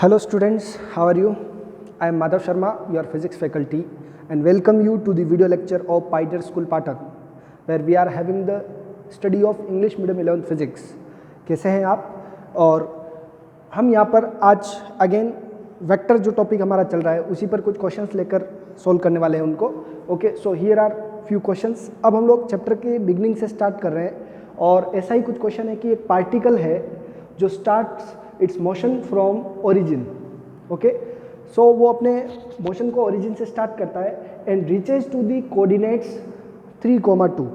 Hello students, how are you? I am Madhav Sharma, your physics faculty, and welcome you to the video lecture of Pioneer School Patan, where we are having the study of English Medium 11th Physics. कैसे हैं आप? और हम यहाँ पर आज again vector जो topic हमारा चल रहा है उसी पर कुछ क्वेश्चंस लेकर सोल्व करने वाले हैं उनको. Okay, so here are few questions. अब हम लोग चैप्टर के बिगनिंग से स्टार्ट कर रहे हैं और ऐसा ही कुछ क्वेश्चन है कि एक पार्टिकल है जो starts its motion from origin. Okay, so वो अपने मोशन को ओरिजिन से स्टार्ट करता है and reaches to the coordinates 3,2.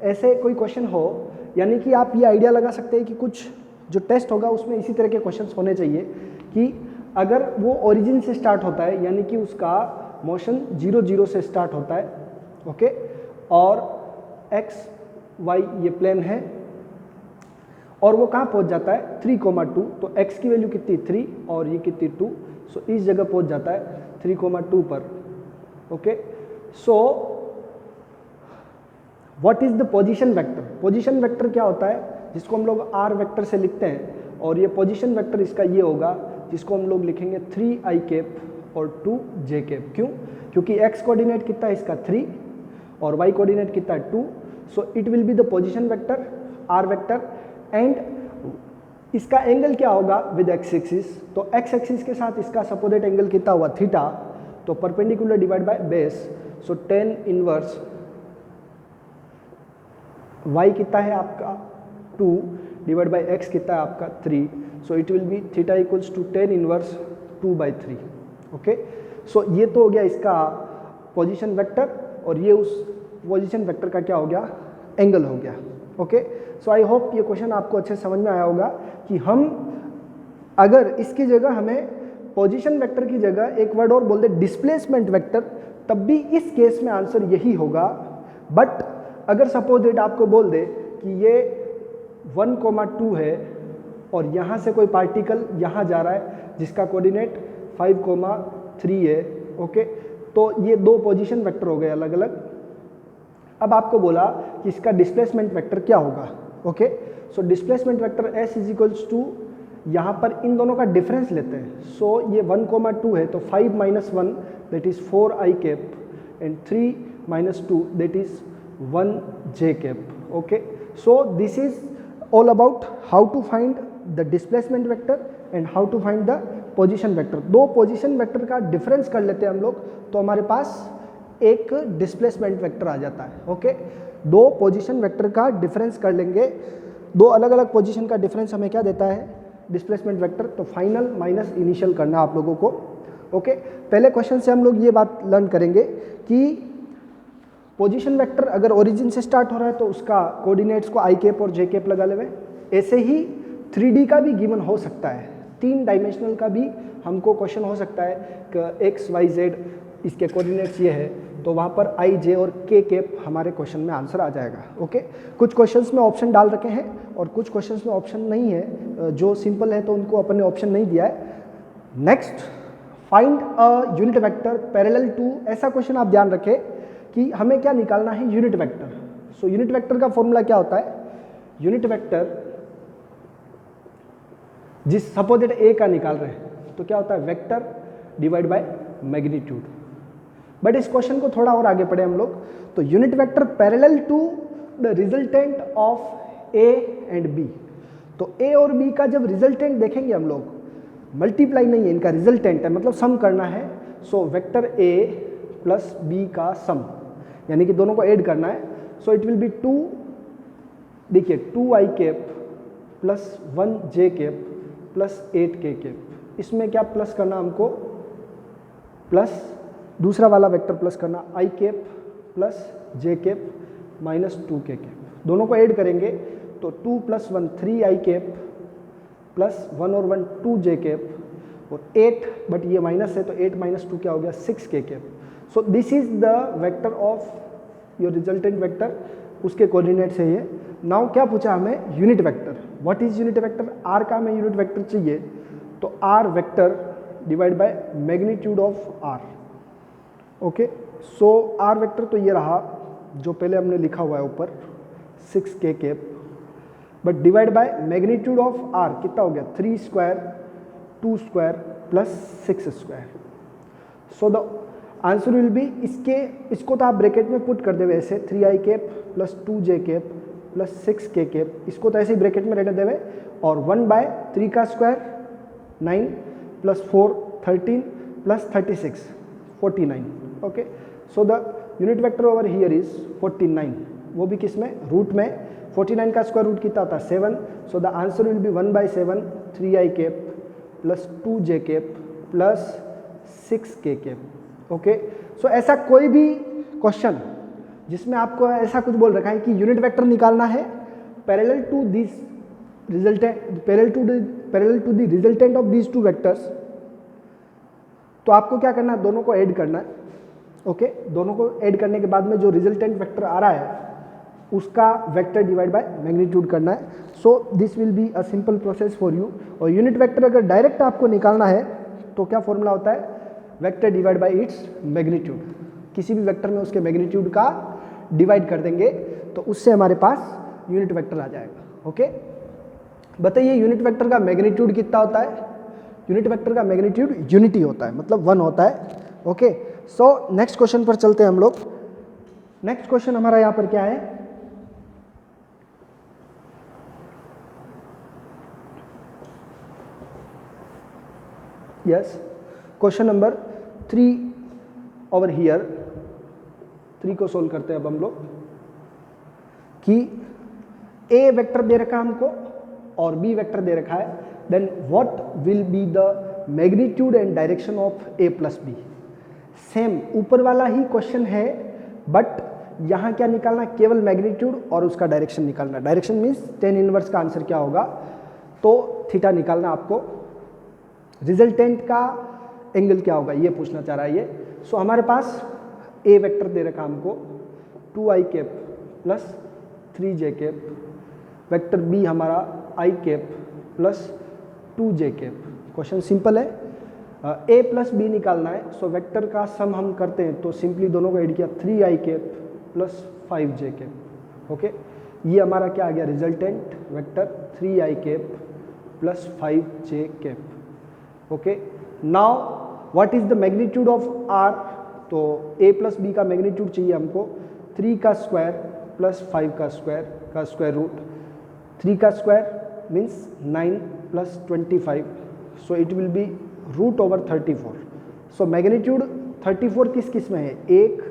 ऐसे कोई क्वेश्चन हो, यानी कि आप ये आइडिया लगा सकते हैं कि कुछ जो टेस्ट होगा उसमें इसी तरह के क्वेश्चंस होने चाहिए कि अगर वो ओरिजिन से स्टार्ट होता है यानी कि उसका मोशन 0,0 से स्टार्ट होता है. ओके, और एक्स वाई ये प्लेन है और वो कहाँ पहुँच जाता है 3,2. तो x की वैल्यू कितनी 3 और ये कितनी 2. सो इस जगह पहुँच जाता है 3,2 पर. Okay, so what is the position vector. Position vector क्या होता है जिसको हम लोग r वेक्टर से लिखते हैं, और ये पोजीशन वेक्टर इसका ये होगा जिसको हम लोग लिखेंगे 3i कैप और 2j कैप. क्यों? क्योंकि x कोऑर्डिनेट कितना है इसका 3 और y कोऑर्डिनेट कितना है 2. सो it will be the position vector r vector and इसका एंगल क्या होगा विद एक्स एक्सिस. तो एक्स एक्सिस के साथ इसका सपोजिट एंगल कितना हुआ थीटा. तो perpendicular divide by base. So tan inverse y कितना है आपका 2 डिवाइड बाय x कितना है आपका 3. So it will be theta equals to 10 inverse 2/3. Okay, so ये तो हो गया इसका पोजीशन वेक्टर और ये उस पोजीशन वेक्टर का क्या हो गया एंगल हो गया. ओके, सो आई होप ये क्वेश्चन आपको अच्छे समझ में आया होगा कि हम अगर इसकी जगह हमें पोजीशन वेक्टर की जगह एक वर्ड और बोल दे डिस्प्लेसमेंट वेक्टर, तब भी इस केस में आंसर यही होगा. बट अगर सपोज डेट आपको बोल दे कि ये 1,2 है और यहाँ से कोई पार्टिकल यहाँ जा रहा है जिसका कोऑर्डिनेट 5,3 है. ओके, तो ये दो पोजीशन वेक्टर हो गए अलग अलग. अब आपको बोला कि इसका डिस्प्लेसमेंट वेक्टर क्या होगा. Okay, so displacement vector s is equals to यहाँ पर इन दोनों का डिफरेंस लेते हैं. सो ये 1,2 है तो 5 - 1 that is 4i cap and 3 - 2 that is 1j cap. Okay, so this is all about how to find the displacement vector and how to find the position vector. दो पोजीशन वेक्टर का difference कर लेते हैं हम लोग तो हमारे पास एक डिस्प्लेसमेंट वेक्टर आ जाता है. ओके, दो पोजीशन वेक्टर का डिफरेंस कर लेंगे. दो अलग अलग पोजीशन का डिफरेंस हमें क्या देता है डिस्प्लेसमेंट वेक्टर. तो फाइनल माइनस इनिशियल करना आप लोगों को. ओके, पहले क्वेश्चन से हम लोग ये बात लर्न करेंगे कि पोजीशन वेक्टर अगर ओरिजिन से स्टार्ट हो रहा है तो उसका कोऑर्डिनेट्स को आई कैप और जे कैप लगा लेवे. ऐसे ही 3D का भी गिवन हो सकता है, 3 डायमेंशनल का भी हमको क्वेश्चन हो सकता है कि एक्स वाई जेड इसके कोऑर्डिनेट्स ये है तो वहाँ पर आई जे और के कैप हमारे क्वेश्चन में आंसर आ जाएगा. ओके, कुछ क्वेश्चंस में ऑप्शन डाल रखे हैं और कुछ क्वेश्चंस में ऑप्शन नहीं है. जो सिंपल है तो उनको अपन ने ऑप्शन नहीं दिया है. Next, find a unit vector parallel to. ऐसा क्वेश्चन आप ध्यान रखें कि हमें क्या निकालना है unit vector. So unit vector का फॉर्मूला क्या होता है. यूनिट वेक्टर जिस सपोजिट ए का निकाल रहे हैं तो क्या होता है vector divide by magnitude. But इस क्वेश्चन को थोड़ा और आगे पढ़े हम लोग. तो unit vector parallel to the resultant of A and B. तो ए और बी का जब रिजल्टेंट देखेंगे हम लोग, मल्टीप्लाई नहीं है, इनका रिजल्टेंट है मतलब सम करना है. So vector A plus B का सम यानी कि दोनों को ऐड करना है. सो इट विल बी 2, देखिए 2i cap plus 1j cap plus 8k cap. इसमें क्या प्लस करना हमको, प्लस दूसरा वाला वेक्टर प्लस करना i cap plus j cap minus 2k cap. दोनों को ऐड करेंगे तो 2 + 1 3i कैप प्लस 1 और 1 2j कैप और 8, बट ये माइनस है तो 8 - 2 क्या हो गया 6k cap. So this is the vector of your resultant vector, उसके कोऑर्डिनेट्स है ये. नाउ क्या पूछा हमें unit vector. What is unit vector. R का हमें यूनिट वेक्टर चाहिए तो R vector divide by magnitude of R. Okay, so R vector तो ये रहा जो पहले हमने लिखा हुआ है ऊपर 6k cap, but divide by magnitude of R कितना हो गया 3 square 2 square plus 6 square. So the answer will be, इसको तो आप ब्रैकेट में पुट कर देवे ऐसे 3i cap plus 2j cap plus 6k cap, इसको तो ऐसे ही ब्रैकेट में रहने देवे, और 1/3 का square 9 plus 4 13 plus 36 49। Okay, so the unit vector over here is 49, वो भी किस में, रूट में। 49 का स्क्वायर रूट कितना होता है 7, so the answer will be 1/7 3i cap plus 2j cap plus 6k cap. Okay, so ऐसा कोई भी क्वेश्चन जिसमें आपको ऐसा कुछ बोल रखा है कि यूनिट वेक्टर निकालना है parallel to this resultant, parallel to the resultant of these two vectors, तो आपको क्या करना है, दोनों को ऐड करना है। ओके, दोनों को ऐड करने के बाद में जो रिजल्टेंट वेक्टर आ रहा है उसका वेक्टर डिवाइड बाय मैग्नीट्यूड करना है। So this will be a simple process for you. और यूनिट वेक्टर अगर डायरेक्ट आपको निकालना है तो क्या फॉर्मूला होता है, vector divide bye its magnitude. किसी भी वेक्टर में उसके मैग्नीट्यूड का डिवाइड कर देंगे तो उससे हमारे पास यूनिट वेक्टर आ जाएगा। ओके, बताइए यूनिट वेक्टर का मैग्नीट्यूड कितना होता है? यूनिट वेक्टर का मैग्नीट्यूड यूनिटी होता है, मतलब 1 होता है। ओके, सो नेक्स्ट क्वेश्चन पर चलते हैं हम लोग। नेक्स्ट क्वेश्चन हमारा यहाँ पर क्या है, yes, question number 3 over here. 3 को सोल्व करते हैं अब हम लोग कि ए वेक्टर दे रखा है हमको और बी वेक्टर दे रखा है, then what will be the magnitude and direction of A plus B. Same ऊपर वाला ही क्वेश्चन है, बट यहाँ क्या निकालना है, केवल मैग्नीट्यूड और उसका डायरेक्शन निकालना। डायरेक्शन मीन्स tan इनवर्स का आंसर क्या होगा, तो थीटा निकालना आपको। रिजल्टेंट का एंगल क्या होगा ये पूछना चाह रहा है ये। सो हमारे पास ए वेक्टर दे रखा हमको 2i cap plus 3j cap, vector B हमारा i cap plus 2j cap. Question simple है, a प्लस बी निकालना है। सो वेक्टर का सम हम करते हैं तो सिंपली दोनों को ऐड किया 3i cap plus 5j cap. Okay, ये हमारा क्या आ गया resultant vector 3i cap plus 5j cap. Okay, now what is the magnitude of r, तो a प्लस बी का मैग्नीट्यूड चाहिए हमको 3 का स्क्वायर प्लस 5 का स्क्वायर रूट। 3 का square means 9 plus 25, so it will be root over 34। So magnitude 34 किस किस में है, 1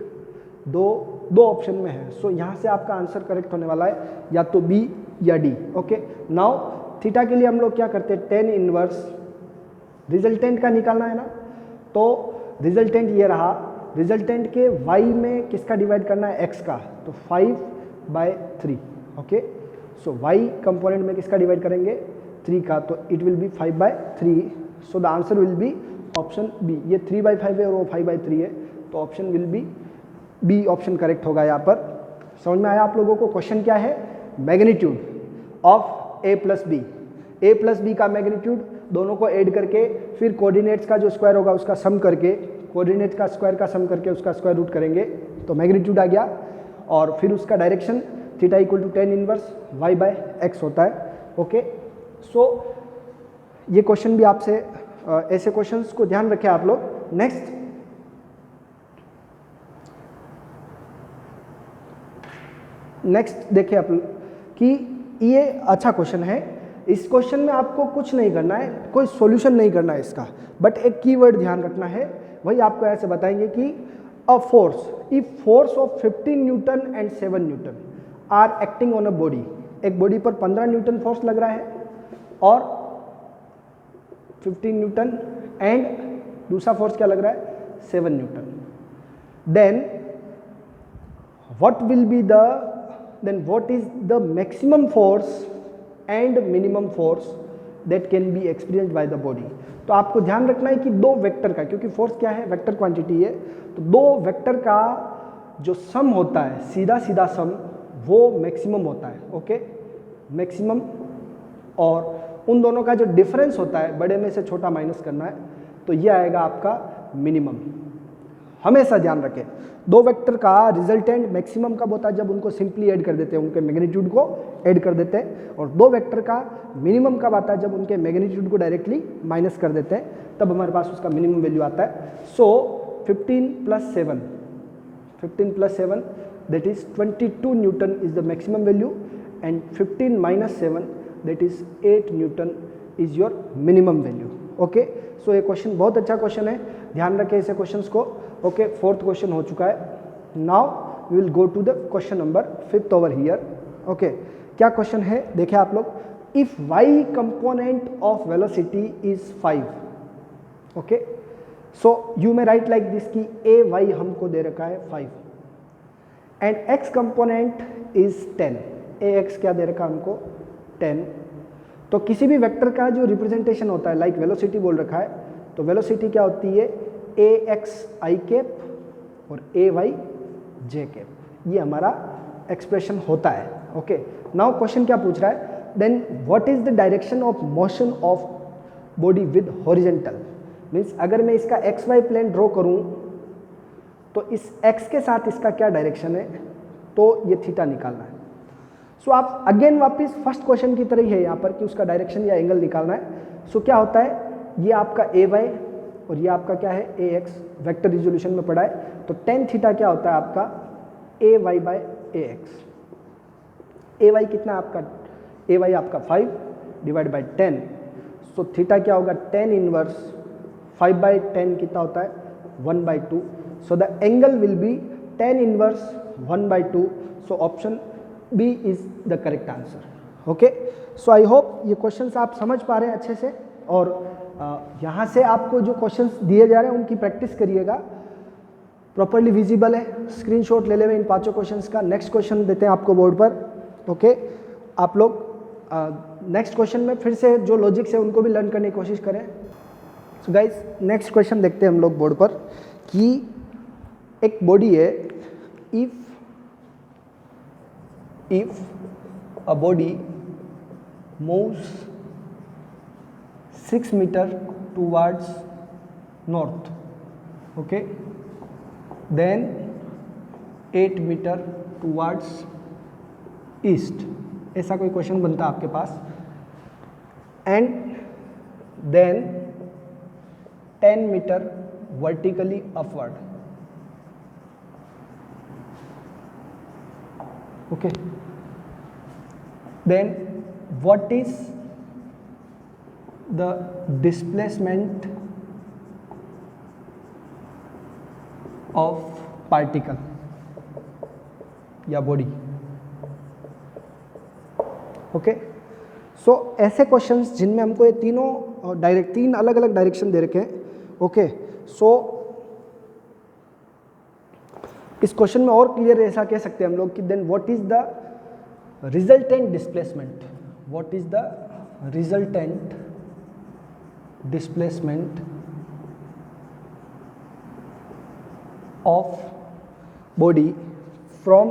2 ऑप्शन में है। सो यहाँ से आपका आंसर करेक्ट होने वाला है या तो बी या डी। ओके, नाउ थीटा के लिए हम लोग क्या करते हैं, tan इनवर्स रिजल्टेंट का निकालना है ना, तो रिजल्टेंट ये रहा, रिजल्टेंट के y में किसका डिवाइड करना है, x का, तो 5/3। ओके, सो y कंपोनेंट में किसका डिवाइड करेंगे, 3 का, तो it will be 5/3। So the answer will be option B. ये 3/5 है और वो 5/3 है, तो option will be B option correct होगा यहाँ पर। समझ में आया आप लोगों को? क्वेश्चन क्या है, magnitude of a plus B. a plus B का मैग्नीट्यूड दोनों को ऐड करके फिर कोऑर्डिनेट्स का जो स्क्वायर होगा उसका सम करके, कोऑर्डिनेट का स्क्वायर का सम करके उसका स्क्वायर रूट करेंगे तो मैग्नीट्यूड आ गया। और फिर उसका direction theta equal to tan inverse y/x होता है। ओके, सो ये क्वेश्चन भी आपसे ऐसे क्वेश्चंस को ध्यान रखें आप लोग। नेक्स्ट देखिए आप कि ये अच्छा क्वेश्चन है। इस क्वेश्चन में आपको कुछ नहीं करना है, कोई सॉल्यूशन नहीं करना है इसका, बट एक कीवर्ड ध्यान रखना है। वही आपको ऐसे बताएंगे कि a force, if force of 15 newton and 7 newton are acting on a body, एक बॉडी पर 15 न्यूटन फोर्स लग रहा है और 15 न्यूटन एंड दूसरा फोर्स क्या लग रहा है, 7 newton, then what is the maximum force and minimum force that can be experienced by the body। तो आपको ध्यान रखना है कि दो वेक्टर का, क्योंकि फोर्स क्या है, वेक्टर क्वांटिटी है, तो दो वेक्टर का जो सम होता है, सीधा सीधा सम, वो मैक्सिमम होता है। ओके, मैक्सिमम, और उन दोनों का जो डिफरेंस होता है, बड़े में से छोटा माइनस करना है, तो ये आएगा आपका मिनिमम। हमेशा ध्यान रखें। दो वेक्टर का रिजल्टेंट मैक्सिमम कब होता है, जब उनको सिंपली ऐड कर देते हैं, उनके मैग्नीट्यूड को ऐड कर देते हैं। और दो वेक्टर का मिनिमम कब आता है, जब उनके मैग्नीट्यूड को डायरेक्टली माइनस कर देते हैं, तब हमारे पास उसका मिनिमम वैल्यू आता है। सो 15 + 7 that is 22 Newton is the maximum value and 15 - 7 that is 8 Newton is your minimum value. Okay, so ये क्वेश्चन बहुत अच्छा क्वेश्चन है, ध्यान रखें इसे क्वेश्चंस को। ओके, फोर्थ क्वेश्चन हो चुका है। Now we will go to the question number 5 over here. Okay, क्या क्वेश्चन है देखिए आप लोग। If y component of velocity is 5, okay, so you may write like this कि ए वाई हमको दे रखा है 5 and x component is 10, A X क्या दे रखा है हमको 10। तो किसी भी वेक्टर का जो रिप्रेजेंटेशन होता है, लाइक वेलोसिटी बोल रखा है, तो वेलोसिटी क्या होती है, ए एक्स आई कैप और ए वाई जे कैप, ये हमारा एक्सप्रेशन होता है। ओके, नाउ क्वेश्चन क्या पूछ रहा है, then what is the direction of motion of body with horizontal. Means अगर मैं इसका एक्स वाई प्लेन ड्रॉ करूं तो इस एक्स के साथ इसका क्या डायरेक्शन है, तो ये थीटा निकालना है। सो आप अगेन वापस फर्स्ट क्वेश्चन की तरह ही है यहाँ पर कि उसका डायरेक्शन या एंगल निकालना है। सो क्या होता है, ये आपका ए वाई और ये आपका क्या है ए एक्स, वेक्टर रिजोल्यूशन में पढ़ा है। तो टेन थीटा क्या होता है आपका ए वाई बाय ए एक्स। ए वाई कितना आपका, ए वाई आपका 5 डिवाइड बाई 10। सो थीटा क्या होगा 10 इनवर्स 5/10 कितना होता है 1/2। So the angle will be 10 inverse 1/2। So option B is the correct answer. Okay, so I hope ये क्वेश्चंस आप समझ पा रहे हैं अच्छे से, और यहाँ से आपको जो क्वेश्चंस दिए जा रहे हैं उनकी प्रैक्टिस करिएगा, प्रॉपरली विजिबल है, स्क्रीनशॉट ले लें इन पांचों क्वेश्चंस का। नेक्स्ट क्वेश्चन देते हैं आपको बोर्ड पर। ओके, आप लोग नेक्स्ट क्वेश्चन में फिर से जो लॉजिक्स है उनको भी लर्न करने की कोशिश करें। सो गाइस, नेक्स्ट क्वेश्चन देखते हैं हम लोग बोर्ड पर कि एक बॉडी है, if a body moves 6 meter towards north, okay, then 8 meter towards east, ऐसा कोई क्वेश्चन बनता है आपके पास, and then 10 meter vertically upward, okay, then what is the displacement of particle या body। ओके, सो ऐसे क्वेश्चंस जिनमें हमको ये तीनों तीन अलग अलग डायरेक्शन दे रखे हैं। ओके, सो इस क्वेश्चन में और क्लियर ऐसा कह सकते हैं हम लोग कि then what is the resultant displacement, what is the resultant displacement of body from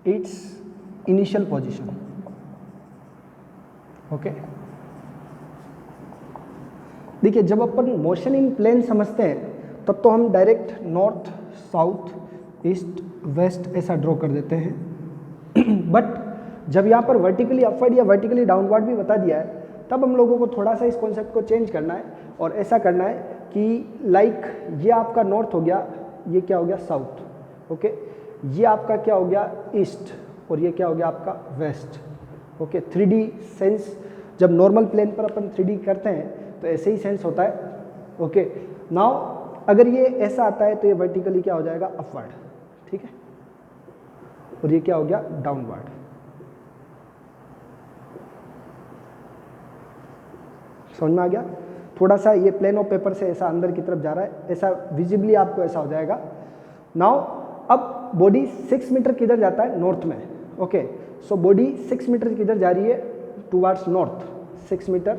its initial position. Okay, देखिए जब अपन मोशन इन प्लेन समझते हैं तब तो हम direct north south east west ऐसा ड्रॉ कर देते हैं बट जब यहाँ पर वर्टिकली अपवर्ड या वर्टिकली डाउनवर्ड भी बता दिया है तब हम लोगों को थोड़ा सा इस कॉन्सेप्ट को चेंज करना है और ऐसा करना है कि लाइक ये आपका नॉर्थ हो गया, ये क्या हो गया साउथ। ओके, ये आपका क्या हो गया ईस्ट और ये क्या हो गया आपका वेस्ट। ओके, 3D सेंस जब नॉर्मल प्लेन पर अपन 3D करते हैं तो ऐसे ही सेंस होता है। ओके, नाउ अगर ये ऐसा आता है तो ये वर्टिकली क्या हो जाएगा अपवर्ड, ठीक है, और ये क्या हो गया डाउनवर्ड। समझ में आ गया? थोड़ा सा ये प्लेन ऑफ पेपर से ऐसा अंदर की तरफ जा रहा है, ऐसा विजिबली आपको ऐसा हो जाएगा। नाउ अब बॉडी 6 मीटर किधर जाता है नॉर्थ में। ओके, सो बॉडी 6 मीटर किधर जा रही है towards north 6 metre.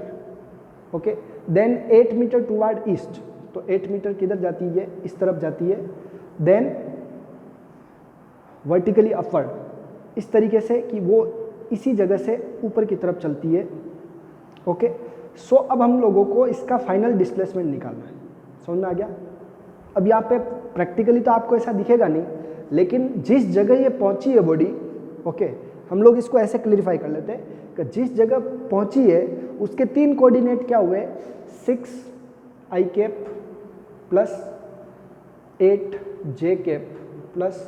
Okay, then 8 metre toward east, तो 8 मीटर किधर जाती है इस तरफ जाती है, देन वर्टिकली अपवर्ड इस तरीके से कि वो इसी जगह से ऊपर की तरफ चलती है। ओके, सो अब हम लोगों को इसका फाइनल डिस्प्लेसमेंट निकालना है। समझ में आ गया? अब यहाँ पे प्रैक्टिकली तो आपको ऐसा दिखेगा नहीं, लेकिन जिस जगह ये पहुंची है बॉडी, ओके, हम लोग इसको ऐसे क्लियरिफाई कर लेते हैं कि जिस जगह पहुंची है उसके 3 कोऑर्डिनेट क्या हुए, 6 i cap plus 8 j cap plus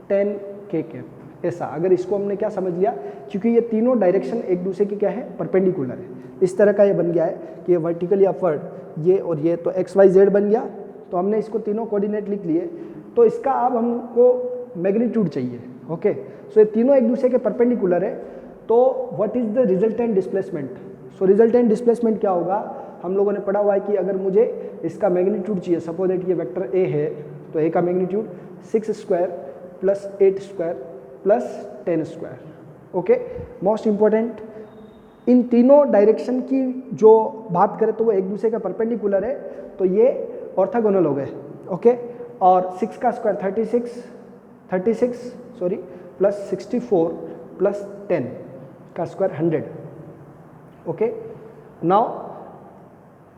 10 k cap. ऐसा अगर इसको हमने क्या समझ लिया, क्योंकि ये तीनों डायरेक्शन एक दूसरे की क्या है, परपेंडिकुलर है, इस तरह का ये बन गया है कि ये वर्टिकली अपवर्ड, ये और ये तो x y z बन गया। तो हमने इसको तीनों कोऑर्डिनेट लिख लिए, तो इसका अब हमको मैग्नीट्यूड चाहिए। ओके, सो ये तीनों एक दूसरे के परपेंडिकुलर है, तो what is the resultant displacement. So resultant displacement क्या होगा, हम लोगों ने पढ़ा हुआ है कि अगर मुझे इसका मैग्नीट्यूड चाहिए, सपोज दैट ये वेक्टर a है, तो a का magnitude 6 square plus 8 square plus 10 square. Okay, most important, इन तीनों डायरेक्शन की जो बात करें तो वो एक दूसरे का परपेंडिकुलर है, तो ये ऑर्थोगोनल हो गए। ओके, और 6 का स्क्वायर 36 सॉरी प्लस 64 प्लस 10 का स्क्वायर 100। ओके, नाउ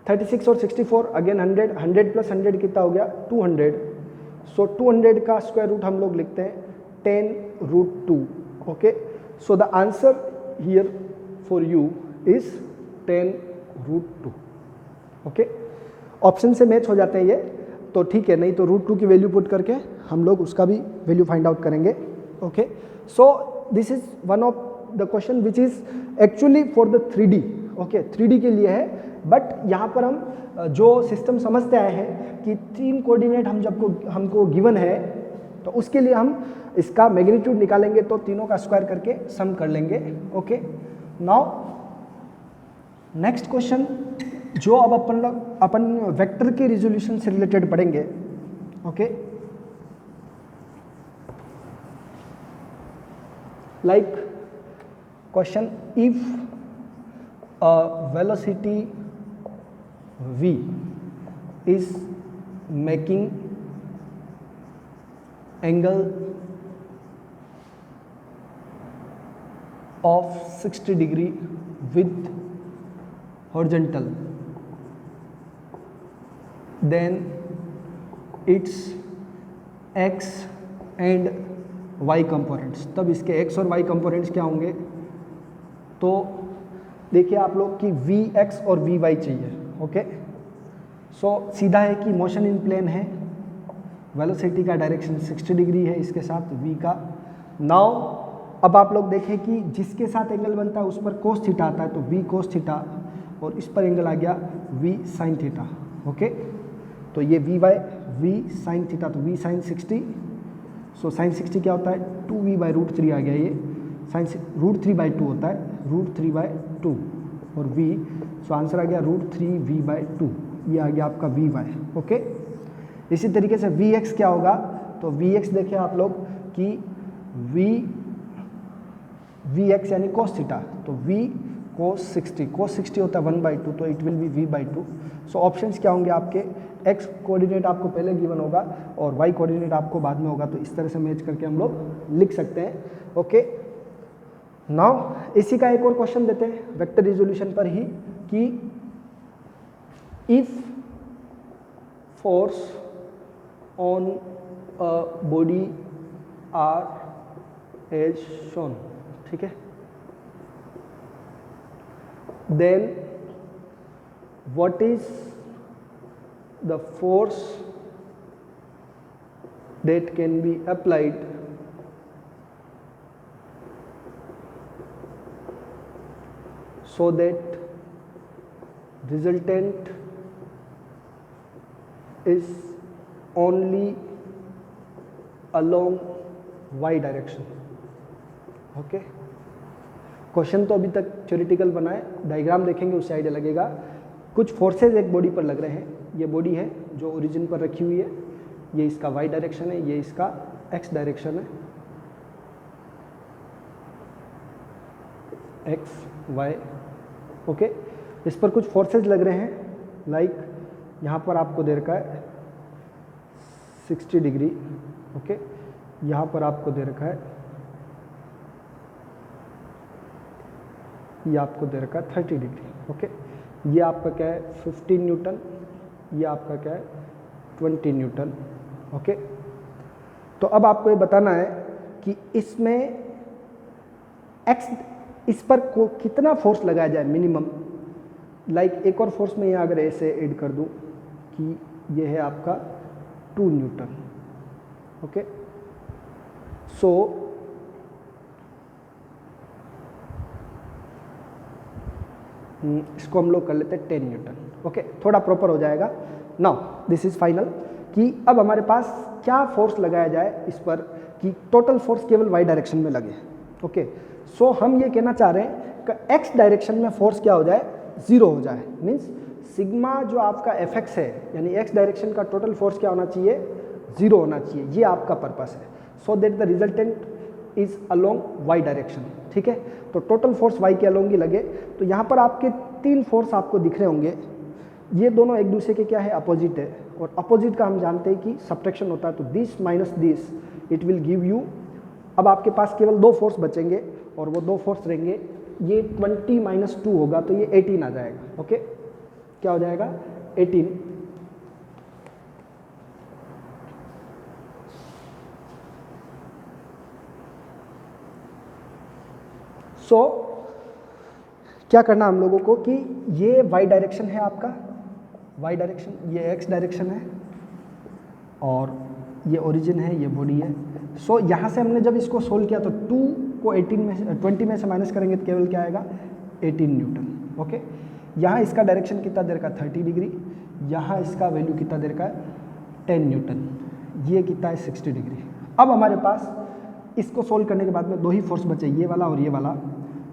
36 और 64 अगेन 100 प्लस 100 कितना हो गया, 200। सो 200 का स्क्वायर रूट हम लोग लिखते हैं 10√2। Okay, so the answer here for you is 10√2। Okay, option से मैच हो जाते हैं ये, तो ठीक है, नहीं तो √2 की वैल्यू पुट करके हम लोग उसका भी वैल्यू फाइंड आउट करेंगे। Okay, so this is one of the question which is actually for the 3D। Okay, 3D के लिए है, बट यहाँ पर हम जो सिस्टम समझते आए हैं कि 3 कोऑर्डिनेट हमको गिवन है, तो उसके लिए हम इसका मैग्नीट्यूड निकालेंगे, तो तीनों का स्क्वायर करके सम कर लेंगे। ओके, नाउ नेक्स्ट क्वेश्चन जो अब अपन वेक्टर के रिजोल्यूशन से रिलेटेड पढ़ेंगे। Okay, like question, if velocity v is making angle of 60 degree with horizontal, then its x and y components, तब इसके x और y components क्या होंगे। तो देखिए आप लोग कि vx और vy चाहिए। ओके, सो सीधा है कि मोशन इन प्लेन है, वेलोसिटी का डायरेक्शन 60 डिग्री है इसके साथ v का। नाउ अब आप लोग देखें कि जिसके साथ एंगल बनता है उस पर कोस थीटा आता है, तो v कोस थीटा, और इस पर एंगल आ गया v साइन थीटा। ओके, तो ये v साइन थीटा, तो v साइन 60। सो साइन 60 क्या होता है, 2v/√3 आ गया, ये साइन √3/2 होता है, √3/2 और v, सो आंसर आ गया √3v/2, ये आ गया आपका vy। ओके, इसी तरीके से vx क्या होगा, तो vx देखिए आप लोग कि vx यानी cos थीटा, तो v cos 60 होता है 1/2, तो it will B v/2। So options क्या होंगे आपके, x कोऑर्डिनेट आपको पहले गिवन होगा और y कोऑर्डिनेट आपको बाद में होगा, तो इस तरह से मैच करके हम लोग लिख सकते हैं। ओके, नाउ इसी का एक और क्वेश्चन देते हैं वेक्टर रिजोल्यूशन पर ही, कि if force on a body are as shown, ठीक है, then what is the force that can be applied so that resultant is only along y direction। Okay, question तो अभी तक थ्योरेटिकल बना है, डायग्राम देखेंगे उससे आइडिया लगेगा। कुछ फोर्सेज एक बॉडी पर लग रहे हैं, ये बॉडी है जो ओरिजिन पर रखी हुई है, ये इसका y डायरेक्शन है, ये इसका x डायरेक्शन है, x y। ओके, इस पर कुछ फोर्सेज लग रहे हैं, लाइक यहाँ पर आपको दे रखा है 60 डिग्री। ओके, यहाँ पर आपको दे रखा है, ये आपको दे रखा है 30 डिग्री। ओके, ये आपका क्या है 15 न्यूटन, ये आपका क्या है 20 न्यूटन। ओके, तो अब आपको ये बताना है कि इसमें x इस पर कितना फोर्स लगाया जाए मिनिमम। लाइक एक और फोर्स में यहाँ अगर ऐसे ऐड कर दूँ कि ये है आपका 2 न्यूटन। ओके, सो इसको हम लोग कर लेते हैं 10 न्यूटन। ओके, थोड़ा प्रॉपर हो जाएगा। नाउ दिस इज फाइनल कि अब हमारे पास क्या फोर्स लगाया जाए इस पर कि टोटल फोर्स केवल y डायरेक्शन में लगे। ओके, सो हम ये कहना चाह रहे हैं कि x डायरेक्शन में फोर्स क्या हो जाए, 0 हो जाए। मीन्स सिग्मा जो आपका fx है यानी x डायरेक्शन का टोटल फोर्स क्या होना चाहिए, 0 होना चाहिए। ये आपका पर्पस है, so that the resultant is along y direction. ठीक है, तो टोटल फोर्स y के अलोंग ही लगे। तो यहाँ पर आपके 3 फोर्स आपको दिख रहे होंगे, ये दोनों एक दूसरे के क्या है, अपोजिट है। और अपोजिट का हम जानते हैं कि सब्ट्रैक्शन होता है, तो this minus this it will give you. अब आपके पास केवल 2 फोर्स बचेंगे और वो 2 फोर्स रहेंगे, ये 20 माइनस 2 होगा तो ये 18 आ जाएगा। ओके, क्या हो जाएगा, 18। सो क्या करना हम लोगों को कि ये y डायरेक्शन है आपका, y डायरेक्शन, ये x डायरेक्शन है और ये ओरिजिन है, ये बॉडी है। सो यहाँ से हमने जब इसको सोल्व किया तो 2 को 20 में से माइनस करेंगे तो केवल क्या आएगा, 18 न्यूटन। ओके, यहाँ इसका डायरेक्शन कितना देर का, 30 डिग्री। यहाँ इसका वैल्यू कितना देर का है, 10 न्यूटन। ये कितना है, 60 डिग्री। अब हमारे पास इसको सोल्व करने के बाद में 2 ही फोर्स बचे, ये वाला और ये वाला।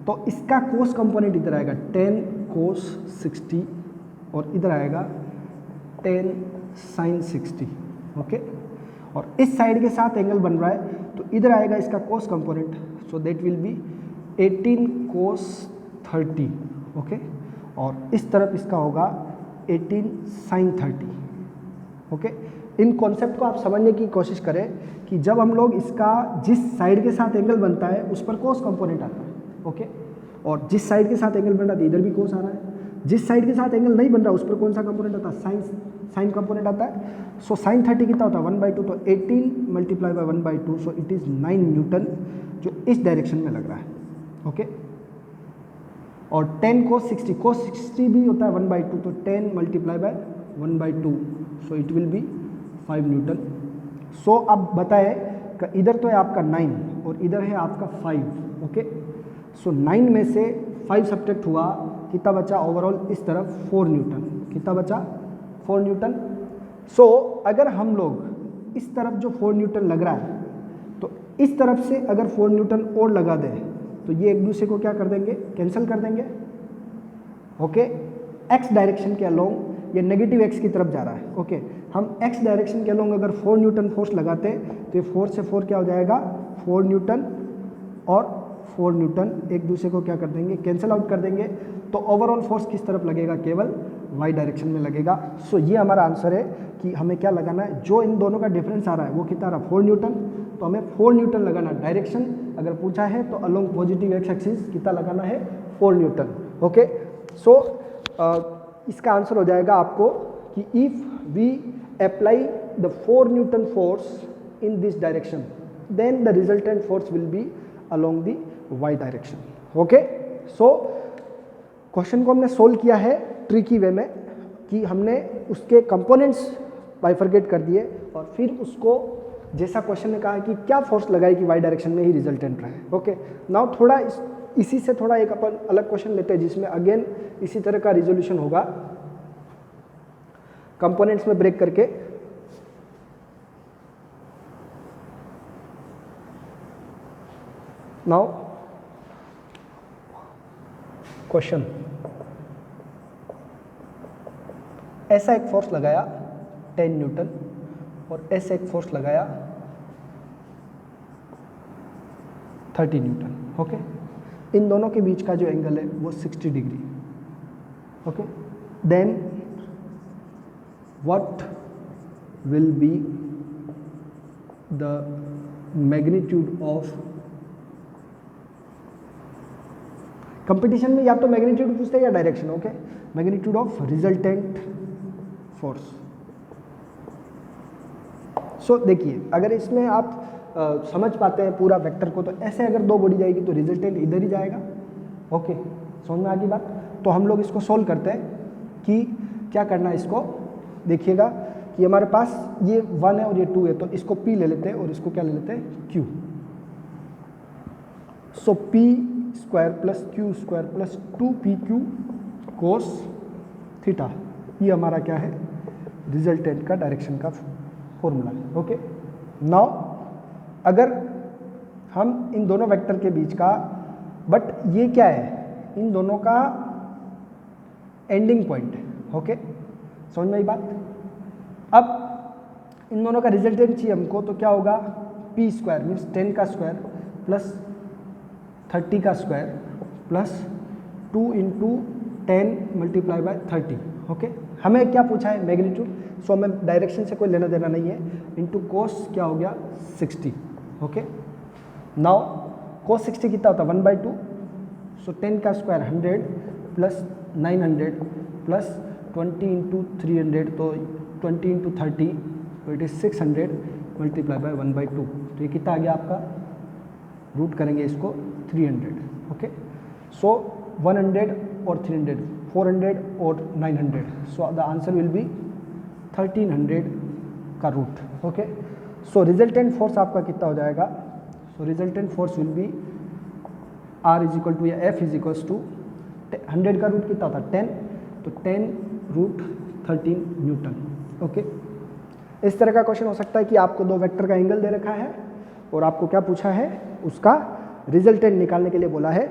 तो इसका कोस कंपोनेंट इधर आएगा 10 कोस 60 और इधर आएगा 10 साइन 60। ओके, और इस साइड के साथ एंगल बन रहा है तो इधर आएगा इसका cos component, so that will be 18 cos 30। Okay, और इस तरफ इसका होगा 18 साइन 30। ओके, इन कॉन्सेप्ट को आप समझने की कोशिश करें कि जब हम लोग इसका जिस साइड के साथ एंगल बनता है उस पर कोस कंपोनेंट आता है। ओके, और जिस साइड के साथ एंगल बन रहा है इधर भी कोस आ रहा है, जिस साइड के साथ एंगल नहीं बन रहा उस पर कौन सा कंपोनेंट आता है, साइन कंपोनेंट आता है। सो साइन 30 कितना होता है, 1/2, तो 18 multiply by 1/2, so it is 9 Newton जो इस डायरेक्शन में लग रहा है। ओके, और 10 कोस 60 भी होता है 1/2, तो 10 multiply by 1/2, so it will be 5 newton. So अब बताए कि इधर तो है आपका 9 और इधर है आपका 5। ओके, सो 9 में से 5 सब्ट्रैक्ट हुआ, कितना बचा ओवरऑल इस तरफ 4 न्यूटन। कितना बचा, 4 न्यूटन। सो अगर हम लोग इस तरफ जो 4 न्यूटन लग रहा है तो इस तरफ से अगर 4 न्यूटन और लगा दें तो ये एक दूसरे को क्या कर देंगे, कैंसिल कर देंगे। ओके, एक्स डायरेक्शन के अलोंग ये नेगेटिव एक्स की तरफ जा रहा है। ओके, हम एक्स डायरेक्शन के अलोंग अगर 4 न्यूटन फोर्स लगाते तो ये 4 से 4 क्या हो जाएगा, 4 न्यूटन और 4 न्यूटन एक दूसरे को क्या कर देंगे, कैंसिल आउट कर देंगे। तो ओवरऑल फोर्स किस तरफ लगेगा, केवल वाई डायरेक्शन में लगेगा। सो ये हमारा आंसर है कि हमें क्या लगाना है, जो इन दोनों का डिफरेंस आ रहा है वो कितना रहा, 4 न्यूटन। तो हमें 4 न्यूटन लगाना डायरेक्शन अगर पूछा है तो अलोंग पॉजिटिव एक्स एक्सिस कितना लगाना है, 4 न्यूटन। ओके, सो इसका आंसर हो जाएगा आपको कि if we apply the 4 newton force in this direction then the resultant force will be along the Y direction. Okay, so question को हमने सोल्व किया है ट्रिकी वे में कि हमने उसके कंपोनेंट्स बाइफरकेट कर दिए और फिर उसको जैसा क्वेश्चन ने कहा है कि क्या फोर्स लगाए कि वाई डायरेक्शन में ही रिजल्टेंट रहे। ओके, नाउ थोड़ा इसी से थोड़ा एक अपन अलग क्वेश्चन लेते हैं जिसमें अगेन इसी तरह का रिजोल्यूशन होगा कंपोनेंट्स में ब्रेक करके। नाउ क्वेश्चन, ऐसा एक फोर्स लगाया 10 न्यूटन और ऐसा एक फोर्स लगाया 30 न्यूटन। ओके, इन दोनों के बीच का जो एंगल है वो 60 degree. Okay, then what will be the magnitude of, competition में या तो मैग्नीट्यूड पूछते हैं या direction. Okay, magnitude of resultant force. So देखिए, अगर इसमें आप समझ पाते हैं पूरा वेक्टर को, तो ऐसे अगर दो बॉडी जाएगी तो रिजल्टेंट इधर ही जाएगा। ओके, समझ में आ गई बात। तो हम लोग इसको सोल्व करते हैं कि क्या करना है। इसको देखिएगा कि हमारे पास ये 1 है और ये 2 है, तो इसको P ले लेते हैं और इसको क्या ले लेते हैं, Q। सो P square plus Q square plus 2PQ cos theta, ये हमारा क्या है, रिजल्टेंट का डायरेक्शन का फॉर्मूला है। ओके, नाउ अगर हम इन दोनों वेक्टर के बीच का, बट ये क्या है, इन दोनों का एंडिंग पॉइंट है। ओके, समझ में आई बात। अब इन दोनों का रिजल्टेंट चाहिए हमको, तो क्या होगा, P स्क्वायर मीन्स 10 का स्क्वायर प्लस 30 का square plus 2 into 10 multiply bye 30। Okay, हमें क्या पूछा है, मैग्नीट्यूड। सो हमें डायरेक्शन से कोई लेना देना नहीं है। इंटू कोस क्या हो गया, 60। ओके, नाउ कोस 60 कितना होता है, 1/2। सो 10 का स्क्वायर 100 प्लस 900 प्लस 20 इंटू 300, तो 20 इंटू 30, तो इट इज़ 600 मल्टीप्लाई बाय 1/2। तो ये कितना आ गया आपका, रूट करेंगे इसको 300। ओके, सो 100 और 300, 400 और 900, so the answer will be 1300 का root. Okay, so resultant force आपका कितना हो जाएगा, so resultant force will be R is equal to या F इज इक्वल्स टू 100 का रूट कितना होता है, 10, तो 10 रूट 13 न्यूटन। ओके, इस तरह का क्वेश्चन हो सकता है कि आपको दो वेक्टर का एंगल दे रखा है और आपको क्या पूछा है, उसका रिजल्टेंट निकालने के लिए बोला है।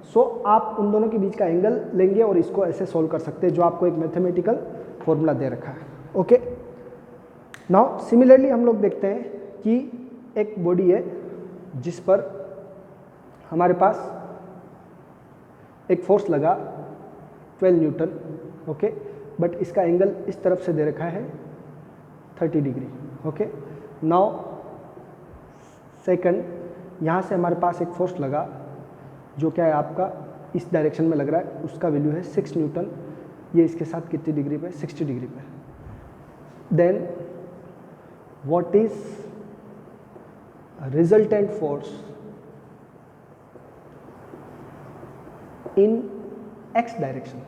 सो आप उन दोनों के बीच का एंगल लेंगे और इसको ऐसे सोल्व कर सकते हैं, जो आपको एक मैथमेटिकल फॉर्मूला दे रखा है। ओके, नाउ सिमिलरली हम लोग देखते हैं कि एक बॉडी है जिस पर हमारे पास एक फोर्स लगा 12 न्यूटन। ओके, बट इसका एंगल इस तरफ से दे रखा है 30 डिग्री। ओके, नाउ सेकंड, यहाँ से हमारे पास एक फोर्स लगा जो क्या है आपका इस डायरेक्शन में लग रहा है, उसका वैल्यू है 6 न्यूटन। ये इसके साथ कितनी डिग्री पे, 60 डिग्री पे। Then what is resultant force in x direction.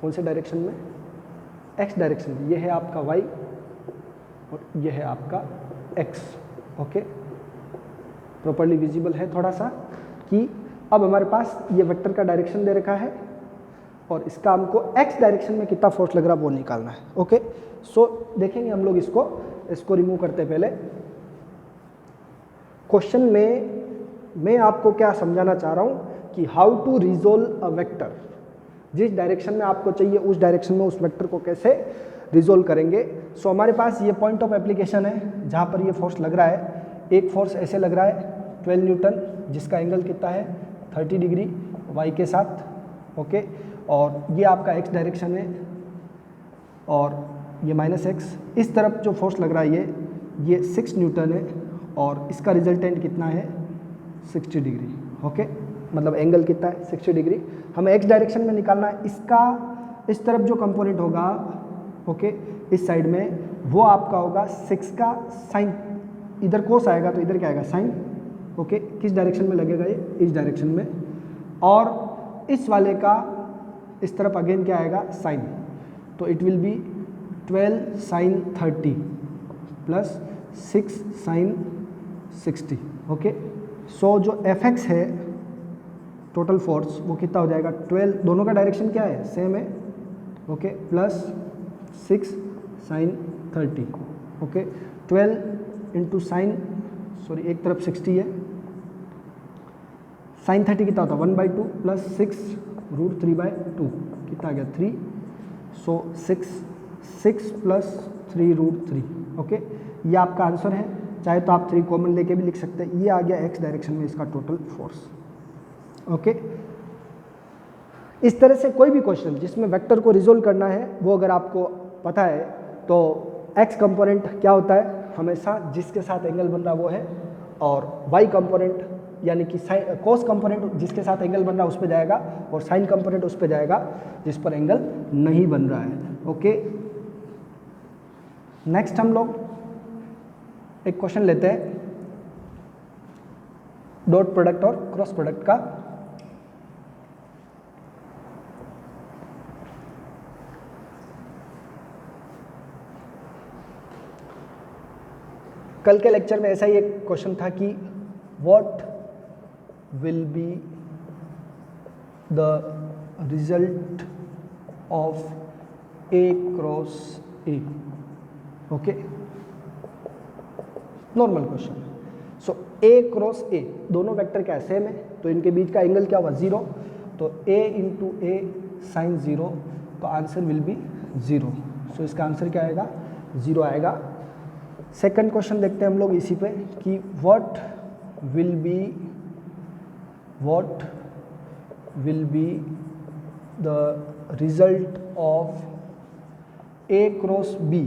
कौन से डायरेक्शन में, x डायरेक्शन। ये है आपका y और ये है आपका x। ओके, प्रॉपर्ली विजिबल है थोड़ा सा कि अब हमारे पास ये वेक्टर का डायरेक्शन दे रखा है और इसका हमको x डायरेक्शन में कितना फोर्स लग रहा है वो निकालना है। ओके, सो देखेंगे हम लोग इसको रिमूव करते हैं। पहले क्वेश्चन में मैं आपको क्या समझाना चाह रहा हूं कि how to resolve a vector. जिस डायरेक्शन में आपको चाहिए उस डायरेक्शन में उस वेक्टर को कैसे रिजोल्व करेंगे। सो हमारे पास ये पॉइंट ऑफ एप्लीकेशन है जहां पर ये फोर्स लग रहा है। एक फोर्स ऐसे लग रहा है 12 न्यूटन, जिसका एंगल कितना है 30 डिग्री y के साथ। ओके, और ये आपका x डायरेक्शन है और ये -x। इस तरफ जो फोर्स लग रहा है ये 6 न्यूटन है और इसका रिजल्टेंट कितना है 60 डिग्री। ओके, मतलब एंगल कितना है 60 डिग्री। हमें x डायरेक्शन में निकालना है। इसका इस तरफ जो कंपोनेंट होगा, ओके, इस साइड में, वो आपका होगा 6 का साइन। इधर कोस आएगा तो इधर क्या आएगा, साइन। ओके, किस डायरेक्शन में लगेगा ये, इस डायरेक्शन में। और इस वाले का इस तरफ अगेन क्या आएगा, साइन। तो it will be 12 sine 30 plus 6 sine 60। Okay, so जो Fx है टोटल फोर्स वो कितना हो जाएगा 12, दोनों का डायरेक्शन क्या है, सेम है। Okay, plus 6 sine 30। Okay, 12 into sine, sorry एक तरफ 60 है, साइन 30 कितना होता है 1/2 प्लस 6 रूट 3/2 कितना आ गया 3। सो 6 प्लस 3 रूट 3। ओके, ये आपका आंसर है। चाहे तो आप 3 कॉमन लेके भी लिख सकते हैं। ये आ गया x डायरेक्शन में इसका टोटल फोर्स। ओके, इस तरह से कोई भी क्वेश्चन जिसमें वेक्टर को रिजोल्व करना है वो अगर आपको पता है तो x कंपोनेंट क्या होता है, हमेशा जिसके साथ एंगल बन रहा वो है, और y कंपोनेंट यानी कि साइन कोस कंपोनेंट जिसके साथ एंगल बन रहा है उस पर जाएगा, और साइन कंपोनेंट उस पर जाएगा जिस पर एंगल नहीं बन रहा है। ओके, नेक्स्ट हम लोग एक क्वेश्चन लेते हैं डॉट प्रोडक्ट और क्रॉस प्रोडक्ट का। कल के लेक्चर में ऐसा ही एक क्वेश्चन था कि what will be the result of A cross A. Okay, normal question. So A cross ए दोनों वेक्टर क्या सेम है, तो इनके बीच का एंगल क्या हुआ 0, तो a इंटू ए साइन 0, तो आंसर विल बी 0। सो इसका आंसर क्या आएगा 0 आएगा। सेकंड क्वेश्चन देखते हैं हम लोग इसी पे कि what will be the result of A cross B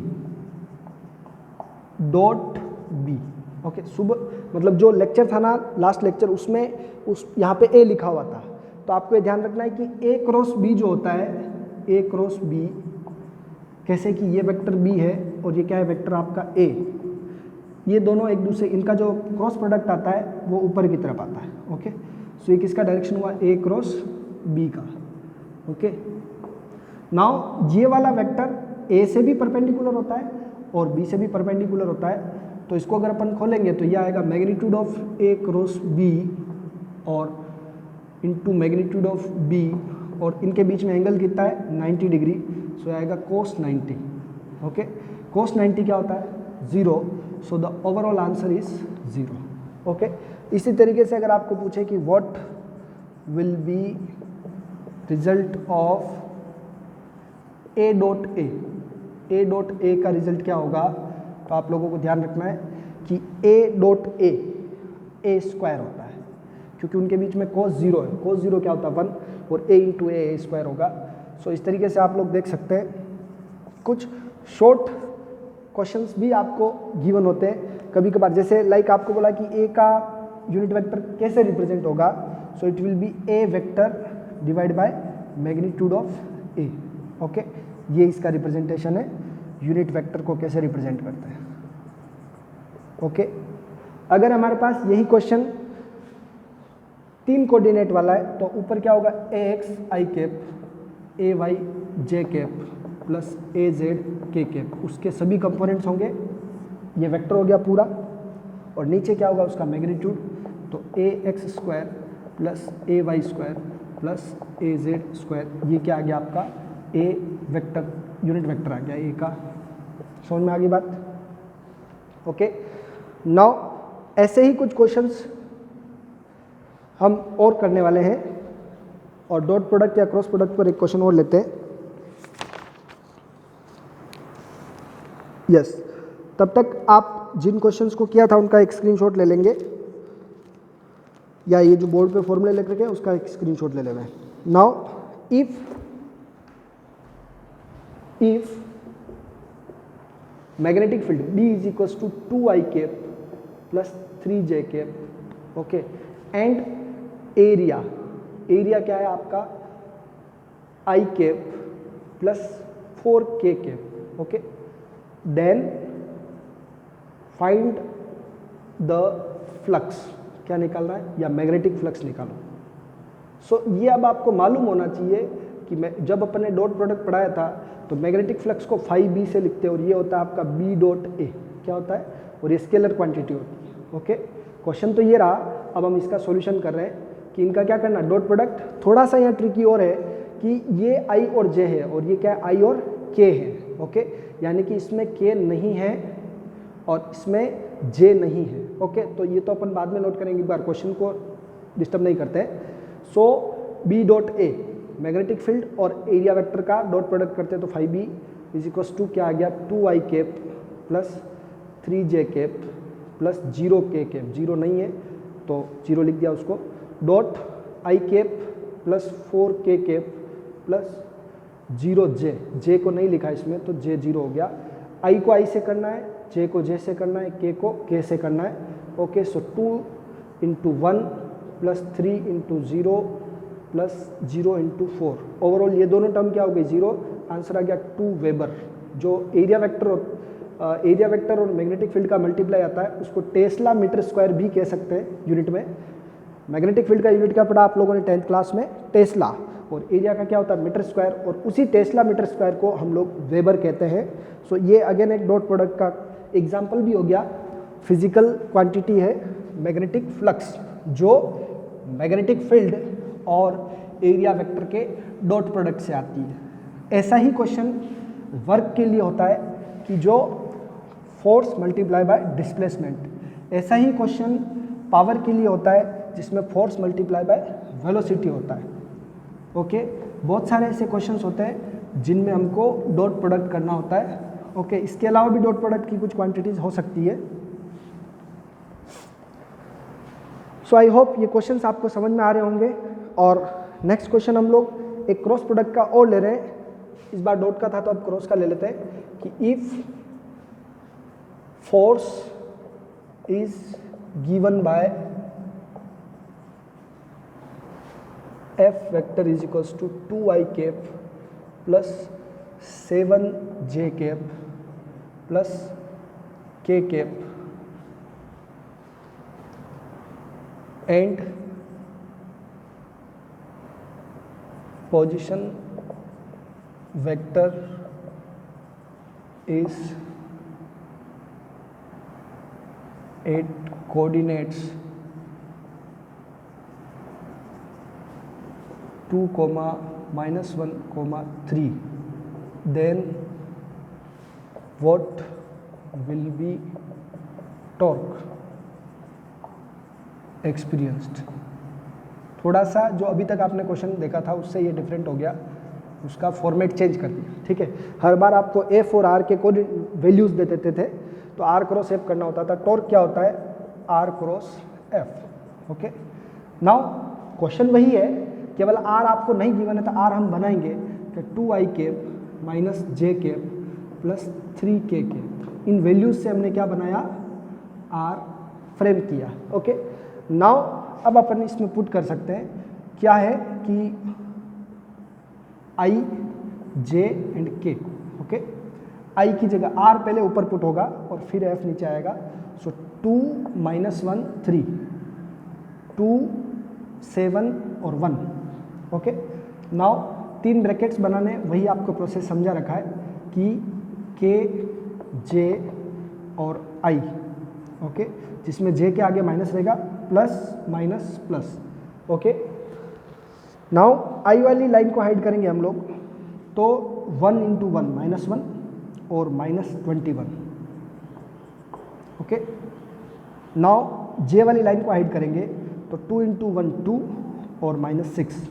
dot B. Okay, सुबह मतलब जो लेक्चर था ना लास्ट लेक्चर, उसमें यहाँ पे ए लिखा हुआ था, तो आपको ये ध्यान रखना है कि ए क्रॉस बी जो होता है, ए क्रॉस बी कैसे कि ये वेक्टर बी है और ये क्या है वेक्टर आपका ए, ये दोनों एक दूसरे, इनका जो क्रॉस प्रोडक्ट आता है वो ऊपर की तरफ आता है। ओके, सो ये किसका डायरेक्शन हुआ ए क्रॉस बी का। ओके, नाउ ये वाला वेक्टर ए से भी परपेंडिकुलर होता है और बी से भी परपेंडिकुलर होता है, तो इसको अगर अपन खोलेंगे तो ये आएगा magnitude of A cross B और इनटू मैग्नीट्यूड ऑफ बी, और इनके बीच में एंगल कितना है 90 डिग्री, सो आएगा कोस 90। ओके, कोस 90 क्या होता है 0, so the overall answer is 0। Okay, इसी तरीके से अगर आपको पूछे कि what will B result of A dot A dot A का रिजल्ट क्या होगा, तो आप लोगों को ध्यान रखना है कि ए डॉट ए स्क्वायर होता है, क्योंकि उनके बीच में कोस 0 है, कोस 0 क्या होता है 1, और ए इंटू ए स्क्वायर होगा। सो इस तरीके से आप लोग देख सकते हैं कुछ शॉर्ट क्वेश्चंस भी आपको गिवन होते हैं कभी कभार, जैसे लाइक आपको बोला कि ए का यूनिट वेक्टर कैसे रिप्रेजेंट होगा, सो it will B A vector divide by magnitude of A. Okay, ये इसका रिप्रेजेंटेशन है, यूनिट वेक्टर को कैसे रिप्रेजेंट करते हैं। ओके, अगर हमारे पास यही क्वेश्चन 3 कोऑर्डिनेट वाला है तो ऊपर क्या होगा ए एक्स आई कैप, ए वाई जे कैप प्लस ए जेड के कैप, उसके सभी कंपोनेंट्स होंगे, ये वेक्टर हो गया पूरा, और नीचे क्या होगा उसका मैग्नीट्यूड, तो ए एक्स स्क्वायर प्लस ए वाई स्क्वायर प्लस ए जेड स्क्वायर, ये क्या आ गया आपका ए वेक्टर, यूनिट वेक्टर आ गया ए का। समझ में आ गई बात। ओके, नाउ ऐसे ही कुछ क्वेश्चंस हम और करने वाले हैं, और डॉट प्रोडक्ट या क्रॉस प्रोडक्ट पर एक क्वेश्चन और लेते हैं। यस, तब तक आप जिन क्वेश्चंस को किया था उनका एक स्क्रीनशॉट ले लेंगे, या ये जो बोर्ड पे फॉर्मूले लिख रखे हैं उसका एक स्क्रीनशॉट ले लेंगे। Now if magnetic field B is equals to 2I cap plus 3J cap, okay, and area क्या है आपका I cap plus 4K cap, okay, then find the flux, क्या निकालना है, या मैग्नेटिक फ्लक्स निकालो। सो ये अब आपको मालूम होना चाहिए कि मैं जब अपन ने डॉट प्रोडक्ट पढ़ाया था तो मैग्नेटिक फ्लक्स को फाई बी से लिखते हैं, और ये होता है आपका बी डॉट ए, क्या होता है, और ये स्केलर क्वांटिटी होती है। ओके, क्वेश्चन तो ये रहा, अब हम इसका सॉल्यूशन कर रहे हैं कि इनका क्या करना, डॉट प्रोडक्ट। थोड़ा सा यहाँ ट्रिकी और है कि ये आई और जे है और ये क्या है आई और के है। ओके, यानी कि इसमें के नहीं है और इसमें जे नहीं है। ओके, तो ये तो अपन बाद में नोट करेंगे, एक बार क्वेश्चन को डिस्टर्ब नहीं करते हैं। So B dot A magnetic field और एरिया वेक्टर का डॉट प्रोडक्ट करते हैं, तो phi B is equals to क्या आ गया 2I cap plus 3J cap plus 0K cap, 0 नहीं है तो 0 लिख दिया उसको, dot I cap plus 4K cap plus 0J, J को नहीं लिखा इसमें तो J 0 हो गया। I को I से करना है, J को J से करना है, K को K से करना है। ओके, सो 2 into 1 plus 3 into 0 plus 0 into 4, overall ये दोनों टर्म क्या हो गई 0, आंसर आ गया 2 वेबर। जो एरिया वेक्टर एरिया वेक्टर और मैग्नेटिक फील्ड का मल्टीप्लाई आता है उसको टेस्ला मीटर स्क्वायर भी कह सकते हैं यूनिट में। मैग्नेटिक फील्ड का यूनिट क्या पढ़ा आप लोगों ने 10th क्लास में, टेस्ला, और एरिया का क्या होता है मीटर स्क्वायर, और उसी टेस्ला मीटर स्क्वायर को हम लोग वेबर कहते हैं। सो ये अगेन एक डॉट प्रोडक्ट का एग्जाम्पल भी हो गया। फिजिकल क्वांटिटी है मैग्नेटिक फ्लक्स जो मैग्नेटिक फील्ड और एरिया वेक्टर के डॉट प्रोडक्ट से आती है। ऐसा ही क्वेश्चन वर्क के लिए होता है कि जो फोर्स मल्टीप्लाई बाय डिस्प्लेसमेंट। ऐसा ही क्वेश्चन पावर के लिए होता है जिसमें फोर्स मल्टीप्लाई बाय वेलोसिटी होता है। ओके, बहुत सारे ऐसे क्वेश्चंस होते हैं जिनमें हमको डॉट प्रोडक्ट करना होता है। ओके, इसके अलावा भी डॉट प्रोडक्ट की कुछ क्वांटिटीज हो सकती है। सो आई होप ये क्वेश्चंस आपको समझ में आ रहे होंगे। और नेक्स्ट क्वेश्चन हम लोग एक क्रॉस प्रोडक्ट का और ले रहे हैं। इस बार डॉट का था तो अब क्रॉस का ले लेते हैं कि if force is given by F vector is equals to 2i cap plus 7j cap plus k cap and position vector is at coordinates 2, -1, 3, then what will be torque experienced। थोड़ा सा जो अभी तक आपने क्वेश्चन देखा था उससे ये डिफरेंट हो गया, उसका फॉर्मेट चेंज कर दिया। ठीक है, हर बार आपको एफ और आर के कोड वैल्यूज दे देते थे तो आर क्रॉस एफ करना होता था। टॉर्क क्या होता है, R cross F. Okay, now question वही है, केवल आर आपको नहीं गिवन है तो आर हम बनाएंगे कि 2i कैप माइनस जे कैप प्लस 3k कैप। इन वैल्यूज से हमने क्या बनाया, आर फ्रेम किया। ओके, नाउ अब अपन इसमें पुट कर सकते हैं क्या है कि i, j and k। Okay, i की जगह r पहले ऊपर पुट होगा और फिर f नीचे आएगा। सो 2 -1 3, 2 7 और 1। ओके, नाउ 3 ब्रैकेट्स बनाने वही आपको प्रोसेस समझा रखा है कि k, j और i। ओके, जिसमें j के आगे माइनस रहेगा, plus minus plus. Okay, now i वाली लाइन को हाइड करेंगे हम लोग तो 1 × 1 -1 और -21। ओके, नाउ j वाली लाइन को हाइड करेंगे तो 2 × 1 2 और -6।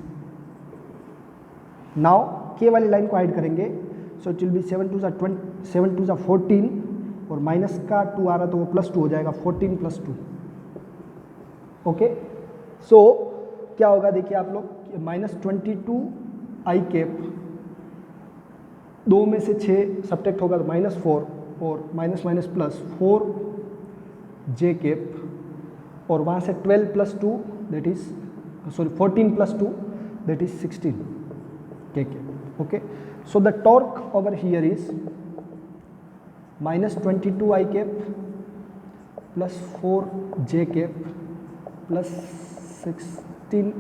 नाउ k वाली लाइन को हाइड करेंगे सो इट विल बी 7 2 14 और माइनस का 2 आ रहा तो वो +2 हो जाएगा, 14 + 2। ओके, सो क्या होगा देखिए आप लोग, -22 i कैप, 2 में से 6 सब्ट्रैक्ट होगा तो -4 और माइनस प्लस 4 j कैप और वहाँ से 12 + 2 that is 14 + 2 that is 16 k cap. Okay, so the torque over here is -22 i cap plus 4 j cap plus 16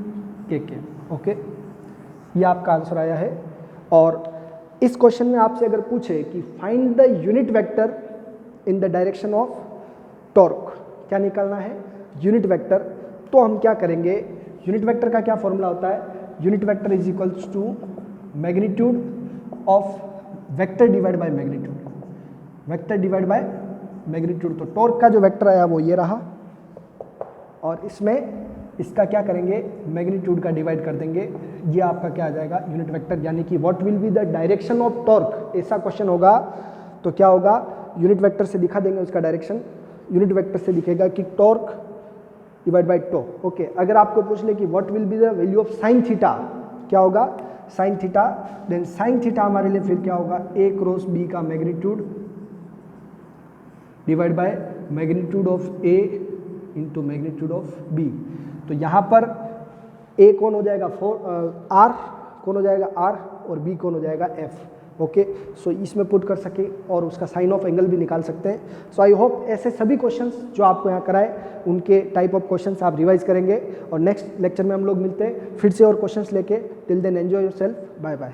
k cap. Okay, ये आपका आंसर आया है। और इस क्वेश्चन में आपसे अगर पूछे कि find the unit vector in the direction of torque, क्या निकालना है, यूनिट वेक्टर, तो हम क्या करेंगे, यूनिट वेक्टर का क्या फॉर्मूला होता है, unit vector is equals to magnitude of vector divide by magnitude, vector divide by magnitude. तो टॉर्क का जो वेक्टर आया वो ये रहा और इसमें इसका क्या करेंगे, मैग्नीट्यूड का डिवाइड कर देंगे, ये आपका क्या आ जाएगा, यूनिट वेक्टर। यानी कि what will be the direction of torque, ऐसा क्वेश्चन होगा तो क्या होगा, यूनिट वेक्टर से दिखा देंगे उसका डायरेक्शन। यूनिट वेक्टर से दिखेगा कि torque divide by two. Okay, अगर आपको पूछ ले कि what will be the value of sine theta, क्या होगा, sine theta, then sine theta हमारे लिए फिर क्या होगा, a क्रॉस b का magnitude divide by magnitude of a into magnitude of b। तो यहाँ पर a कौन हो जाएगा, r कौन हो जाएगा r और b कौन हो जाएगा f। ओके, सो इसमें पुट कर सके और उसका साइन ऑफ एंगल भी निकाल सकते हैं। सो आई होप ऐसे सभी क्वेश्चंस जो आपको यहाँ कराए उनके टाइप ऑफ क्वेश्चंस आप रिवाइज करेंगे और नेक्स्ट लेक्चर में हम लोग मिलते हैं फिर से और क्वेश्चंस लेके। Till then enjoy yourself, bye bye.